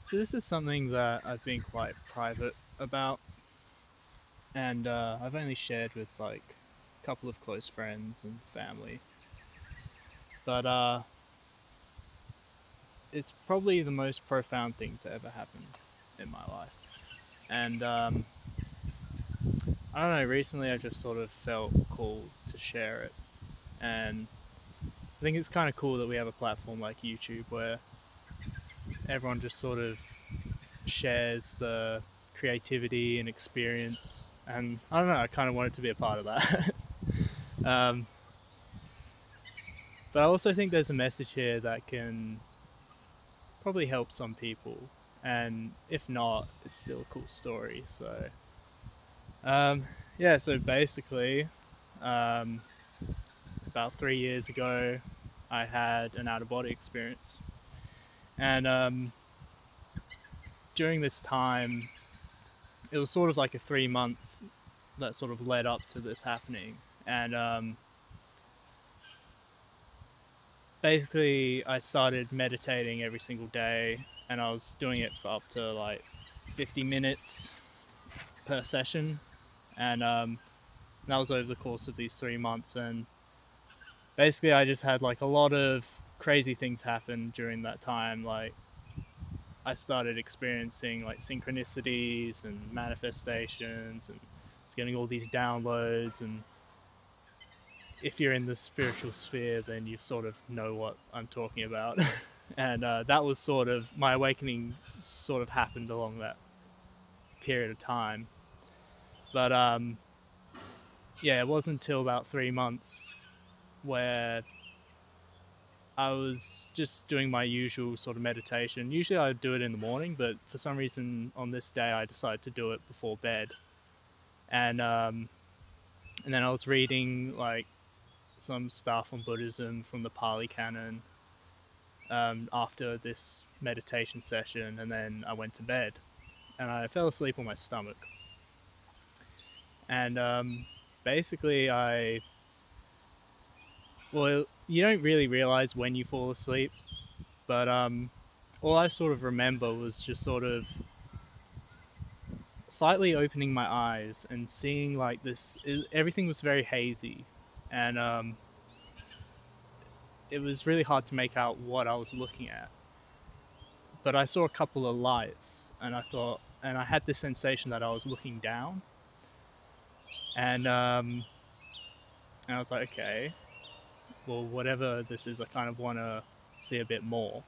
So this is something that I've been quite private about, and I've only shared with like a couple of close friends and family. But it's probably the most profound thing to ever happen in my life. And I don't know. Recently, I just sort of felt called to share it, and I think it's kind of cool that we have a platform like YouTube where everyone just sort of shares the creativity and experience. And I don't know. I kind of wanted to be a part of that. um, But I also think there's a message here that can probably help some people, and if not, it's still a cool story. So, um, yeah. So basically, um, about 3 years ago, I had an out of body experience, and during this time, it was sort of like a 3 months that sort of led up to this happening, and basically, I started meditating every single day, and I was doing it for up to like 50 minutes per session, and that was over the course of these 3 months. And basically, I just had like a lot of crazy things happen during that time. Like I started experiencing like synchronicities and manifestations, and it's getting all these downloads. And if you're in the spiritual sphere, then you sort of know what I'm talking about. And that was sort of my awakening. Sort of happened along that period of time, but yeah, it wasn't until about 3 months where I was just doing my usual sort of meditation. Usually I do it in the morning, but for some reason on this day I decided to do it before bed. And and then I was reading like some stuff on Buddhism from the Pali Canon after this meditation session, and then I went to bed and I fell asleep on my stomach. And basically I well, you don't really realize when you fall asleep, but all I sort of remember was just sort of slightly opening my eyes and seeing like this. Everything was very hazy, and it was really hard to make out what I was looking at. But I saw a couple of lights, and I thought, and I had this sensation that I was looking down, and and I was like, okay, well, whatever this is, I kind of want to see a bit more.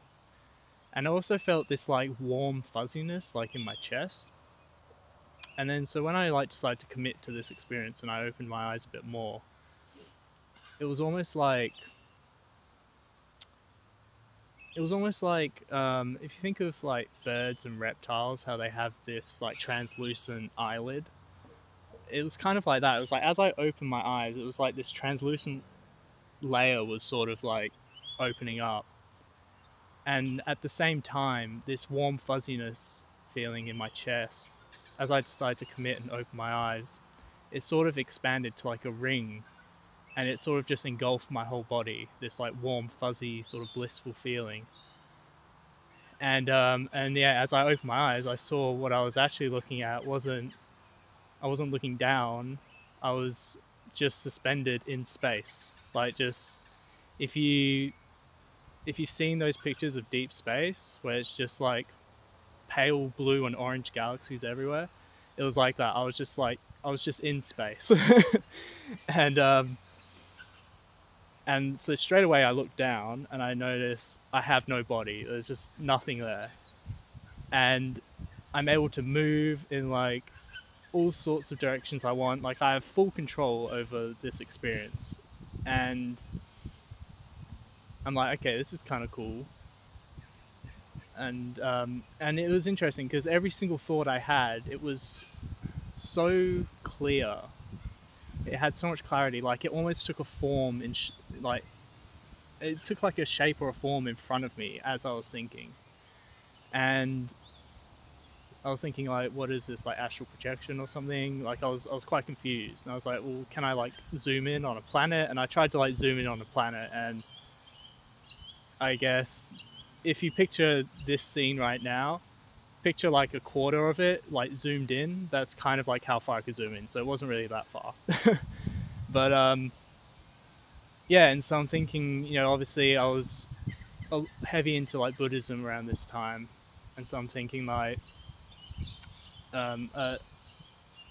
And I also felt this like warm fuzziness like in my chest. And then so when I like decided to commit to this experience and I opened my eyes a bit more, it was almost like if you think of like birds and reptiles, how they have this like translucent eyelid. It was kind of like that. It was like as I opened my eyes, it was like this translucent layer was sort of like opening up, and at the same time, this warm fuzziness feeling in my chest. As I decided to commit and open my eyes, it sort of expanded to like a ring, and it sort of just engulfed my whole body. This like warm, fuzzy, sort of blissful feeling. And yeah, as I opened my eyes, I saw what I was actually looking at wasn't I wasn't looking down. I was just suspended in space. Like just if you if you've seen those pictures of deep space where it's just like pale blue and orange galaxies everywhere, it was like that. I was just in space. and and so straight away I looked down and I noticed I have no body. There's just nothing there. And I'm able to move in like all sorts of directions I want. Like I have full control over this experience. And I'm like, okay, this is kind of cool. And it was interesting because every single thought I had, it was so clear. It had so much clarity. Like it almost took a form like it took like a shape or a form in front of me as I was thinking. And I was thinking like, what is this, like astral projection or something? Like I was quite confused, and I was like, well, can I like zoom in on a planet? And I tried to like zoom in on a planet, and I guess if you picture this scene right now, picture like a quarter of it like zoomed in. That's kind of like how far I could zoom in, so it wasn't really that far. But yeah, and so I'm thinking, obviously I was heavy into like Buddhism around this time, and so I'm thinking like um, a,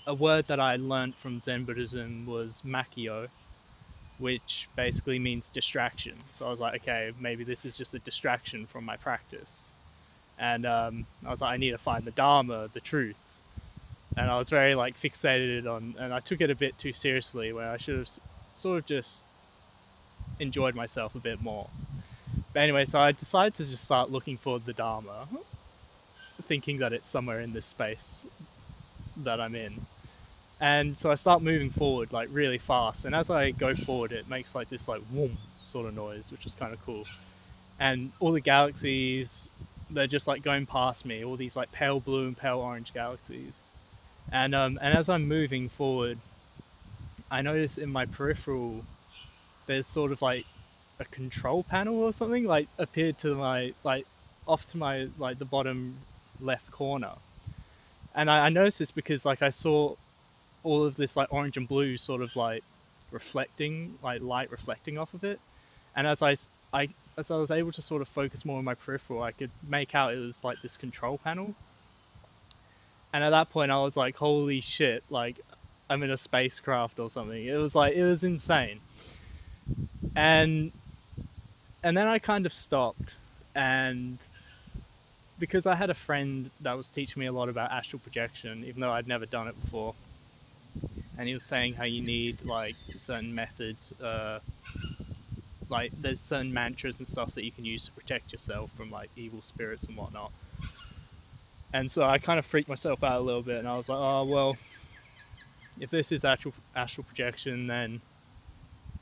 a word that I learned from Zen Buddhism was makio, which basically means distraction. So I was like, okay, maybe this is just a distraction from my practice. And I was like, I need to find the Dharma, the truth. And I was very like fixated on, and I took it a bit too seriously, where I should have sort of just enjoyed myself a bit more. But anyway, so I decided to just start looking for the Dharma, thinking that it's somewhere in this space that I'm in. And so I start moving forward like really fast, and as I go forward, it makes like this like whoom sort of noise, which is kind of cool. And all the galaxies, they're just like going past me, all these like pale blue and pale orange galaxies. And as I'm moving forward, I notice in my peripheral there's sort of like a control panel or something like appeared to my like off to my like the bottom left corner. And I noticed this because like I saw all of this like orange and blue sort of like reflecting, like light reflecting off of it. And as I was able to sort of focus more on my peripheral, I could make out it was like this control panel. And at that point I was like, holy shit, like I'm in a spacecraft or something. It was insane. And then I kind of stopped, and because I had a friend that was teaching me a lot about astral projection, even though I'd never done it before, and he was saying how you need like certain methods, like there's certain mantras and stuff that you can use to protect yourself from like evil spirits and whatnot. And so I kind of freaked myself out a little bit, and I was like, oh well, if this is actual astral projection, then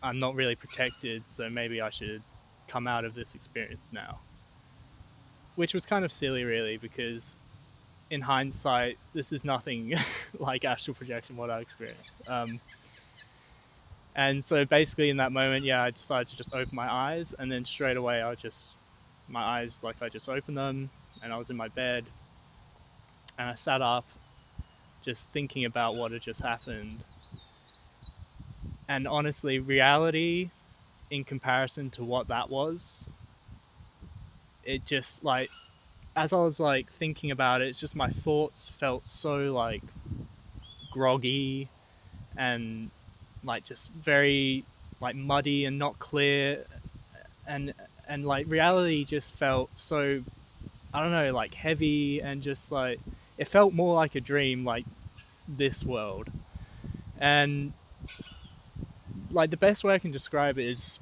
I'm not really protected, so maybe I should come out of this experience now. Which was kind of silly, really, because in hindsight, this is nothing like astral projection, what I experienced. And so basically in that moment, yeah, I decided to just open my eyes, and then straight away I just opened them, and I was in my bed, and I sat up just thinking about what had just happened. And honestly, reality in comparison to what that was, it just like, as I was like thinking about it, it's just my thoughts felt so like groggy and like just very like muddy and not clear, and like reality just felt so, I don't know, like heavy, and just like it felt more like a dream, like this world. And like the best way I can describe it is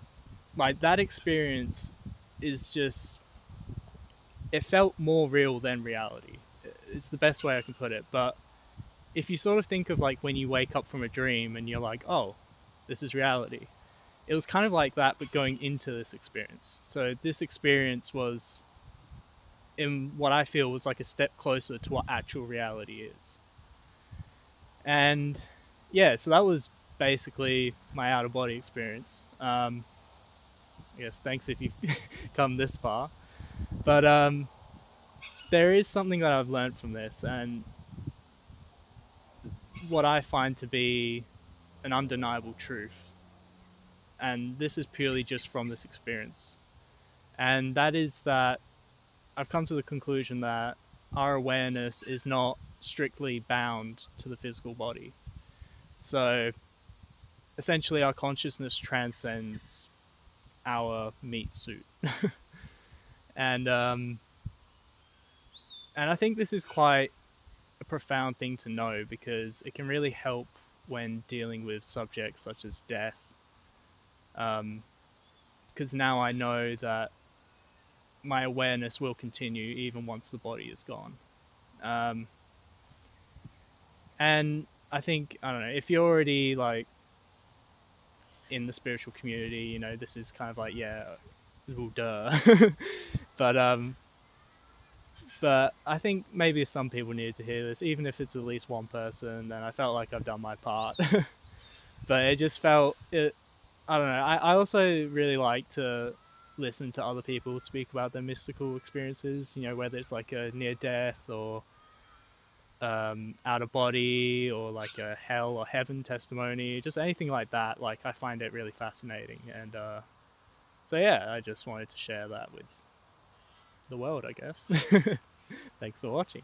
like that experience is just, it felt more real than reality. It's the best way I can put it. But if you sort of think of like when you wake up from a dream and you're like, oh, this is reality, it was kind of like that, but going into this experience. So this experience was, in what I feel, was like a step closer to what actual reality is. And yeah, so that was basically my out of body experience. I guess thanks if you've come this far. But there is something that I've learned from this, and what I find to be an undeniable truth. And this is purely just from this experience. And that is that I've come to the conclusion that our awareness is not strictly bound to the physical body. So essentially, our consciousness transcends our meat suit. and I think this is quite a profound thing to know, because it can really help when dealing with subjects such as death. Because now I know that my awareness will continue even once the body is gone. And I think, I don't know, if you're already like in the spiritual community, this is kind of like, yeah, well, duh. but but I think maybe some people needed to hear this, even if it's at least one person. Then I felt like I've done my part. But it just felt it. I don't know. I also really like to listen to other people speak about their mystical experiences, whether it's like a near death or out of body or like a hell or heaven testimony, just anything like that. Like, I find it really fascinating. And so, yeah, I just wanted to share that with the world, I guess. Thanks for watching.